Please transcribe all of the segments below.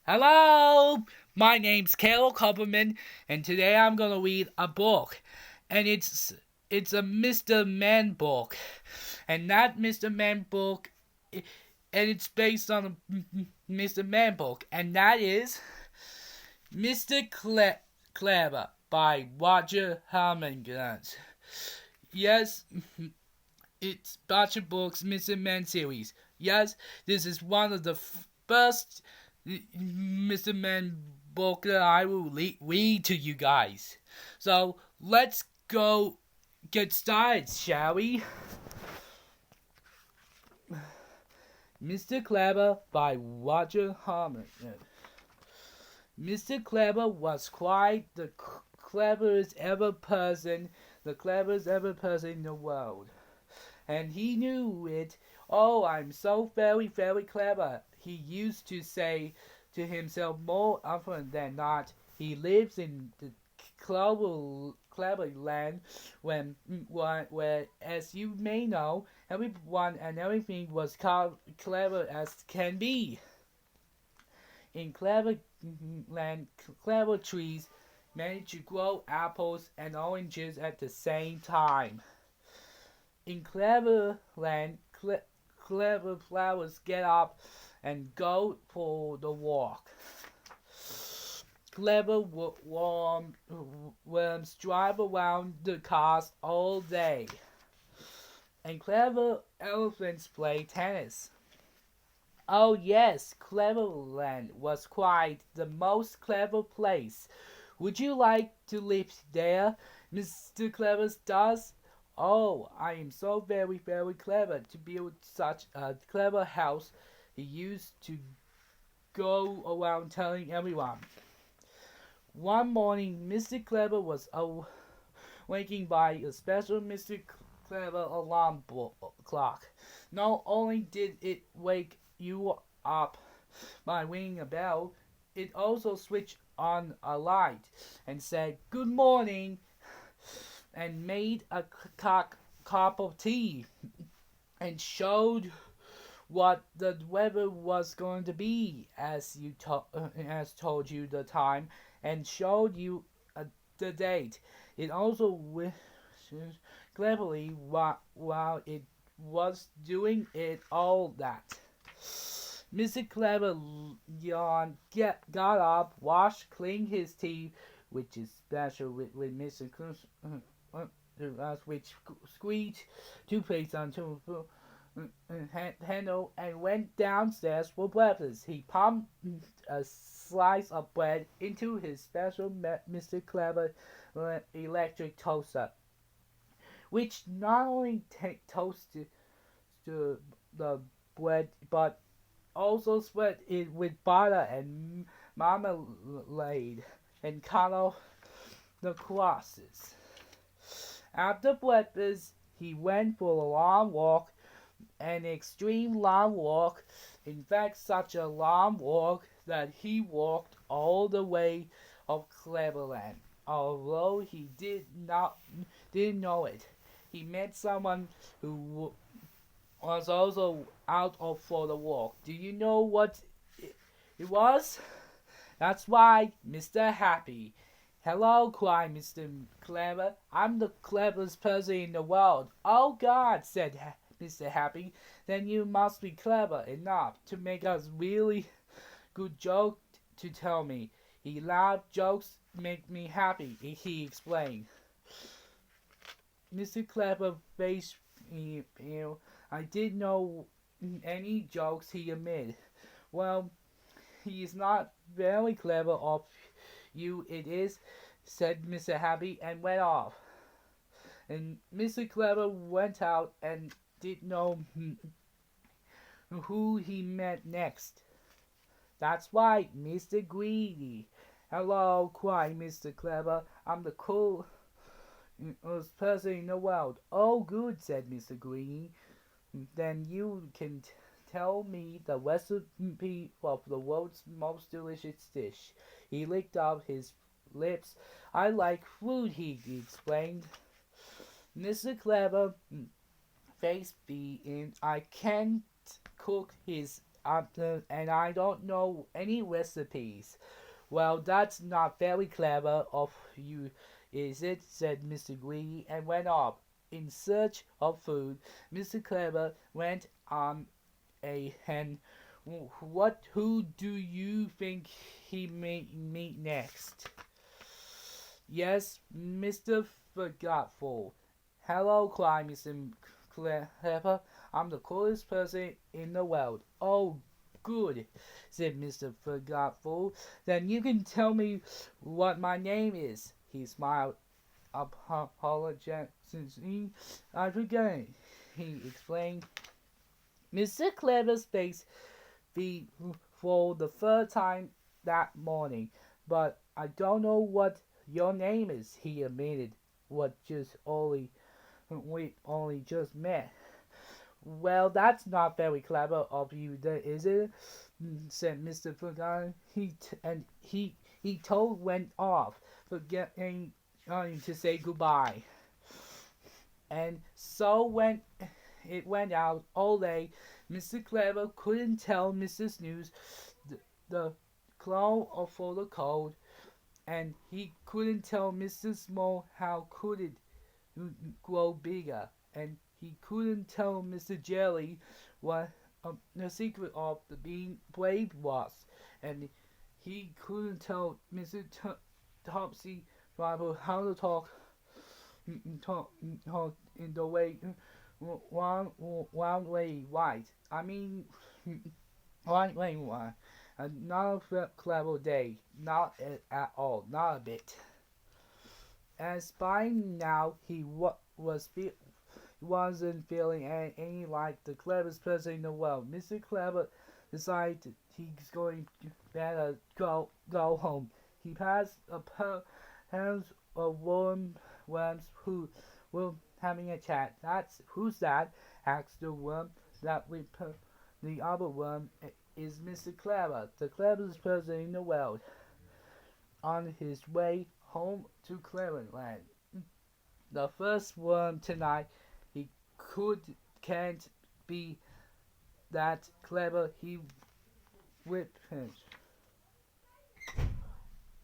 Hello, my name's Carol Kupperman, and today I'm gonna read a book, and it's a Mr. Man book, and that Mr. Man book, and it's based on a Mr. Man book, and that is Mr. Clever by Roger Harmengans. Yes, it's Butcher Books Mr. Man series. Yes, this is one of the first Mr. Man book that I will read to you guys. So let's go get started, shall we? Mr. Clever by Roger Harmon. Mr. Clever was quite the cleverest ever person in the world. And he knew it. Oh, I'm so very, very clever, he used to say to himself more often than not. He lives in the clever land where, as you may know, everyone and everything was clever as can be. In clever land, clever trees managed to grow apples and oranges at the same time. In Cleverland, clever flowers get up and go for the walk. Clever worms drive around the cars all day. And clever elephants play tennis. Oh yes, Cleverland was quite the most clever place. Would you like to live there, Mr. Clever does? Oh, I am so very, very clever to build such a clever house, he used to go around telling everyone. One morning, Mr. Clever was waking by a special Mr. Clever alarm clock. Not only did it wake you up by ringing a bell, it also switched on a light and said, "Good morning," and made a cup of tea and showed what the weather was going to be as told you the time and showed you the date. It also wished cleverly while it was doing it all that. Mr. Clever yawned, got up, washed, cleaned his teeth, which is special with Mr. which squeezed toothpaste onto handle and went downstairs for breakfast. He pumped a slice of bread into his special Mr. Clever electric toaster, which not only toasted the bread but also spread it with butter and marmalade and cut off the crusts. After breakfast, he went for a long walk, an extreme long walk. In fact, such a long walk that he walked all the way of Cleverland. Although he didn't know it, he met someone who was also out for the walk. Do you know what it was? That's right, Mr. Happy. "Hello," cried Mr. Clever. "I'm the cleverest person in the world." "Oh God," said Mr. Happy, "then you must be clever enough to make a really good joke to tell me." He laughed. "Jokes make me happy," he explained. Mr. Clever faced pale. "I didn't know any jokes," he admitted. "Well, he is not very clever of you, it is," said Mr. Happy, and went off. And Mr. Clever went out and didn't know who he met next. "That's right, Mr. Greedy." "Hello," cried Mr. Clever. "I'm the coolest person in the world." "Oh, good," said Mr. Greedy. "Then you can tell me the recipe of the world's most delicious dish." He licked up his lips. "I like fruit," he explained. Mr. Clever face beaten. "I can't cook his and I don't know any recipes. Well, that's not very clever of you, is it? Said Mr. Greedy and went off. In search of food, Mr. Clever went on a hen. Who do you think he may meet next? Yes, Mr. Forgetful. Hello, cried Mr. Clever. I'm the coolest person in the world. Oh, good, said Mr. Forgetful. Then you can tell me what my name is. He smiled apologetically. I forget, he explained. Mr. Clever's face beat for the third time that morning. But I don't know what your name is, he admitted. We only just met. Well, that's not very clever of you, is it? Said Mr. Forgotten. He told went off, forgetting to say goodbye. And so when it went out all day, Mr. Clever couldn't tell Mr. Snooze the clown for the cold, and he couldn't tell Mr. Small how could it grow bigger, and he couldn't tell Mr. Jelly what the secret of the being brave was, and he couldn't tell Mr. Topsy Bible how to talk in the way one way right. I mean, one way right. Not a clever day, not at all, not a bit. As by now he wasn't feeling any like the cleverest person in the world. Mr. Clever decided he's going to better go home. He passed a hands of worms who were having a chat. Who's that? Asked the worm. The other worm is Mr. Clever, the cleverest person in the world. On his way home to Cleverland. The first worm tonight. He can't be that clever. He whipped him.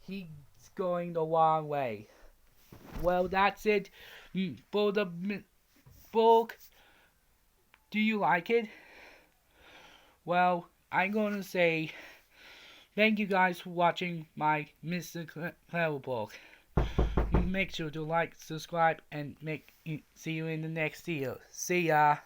He's going the wrong way. Well, that's it for the book. Do you like it? Well, I'm going to say thank you guys for watching my Mr. Clever book. Make sure to like, subscribe, and see you in the next video. See ya!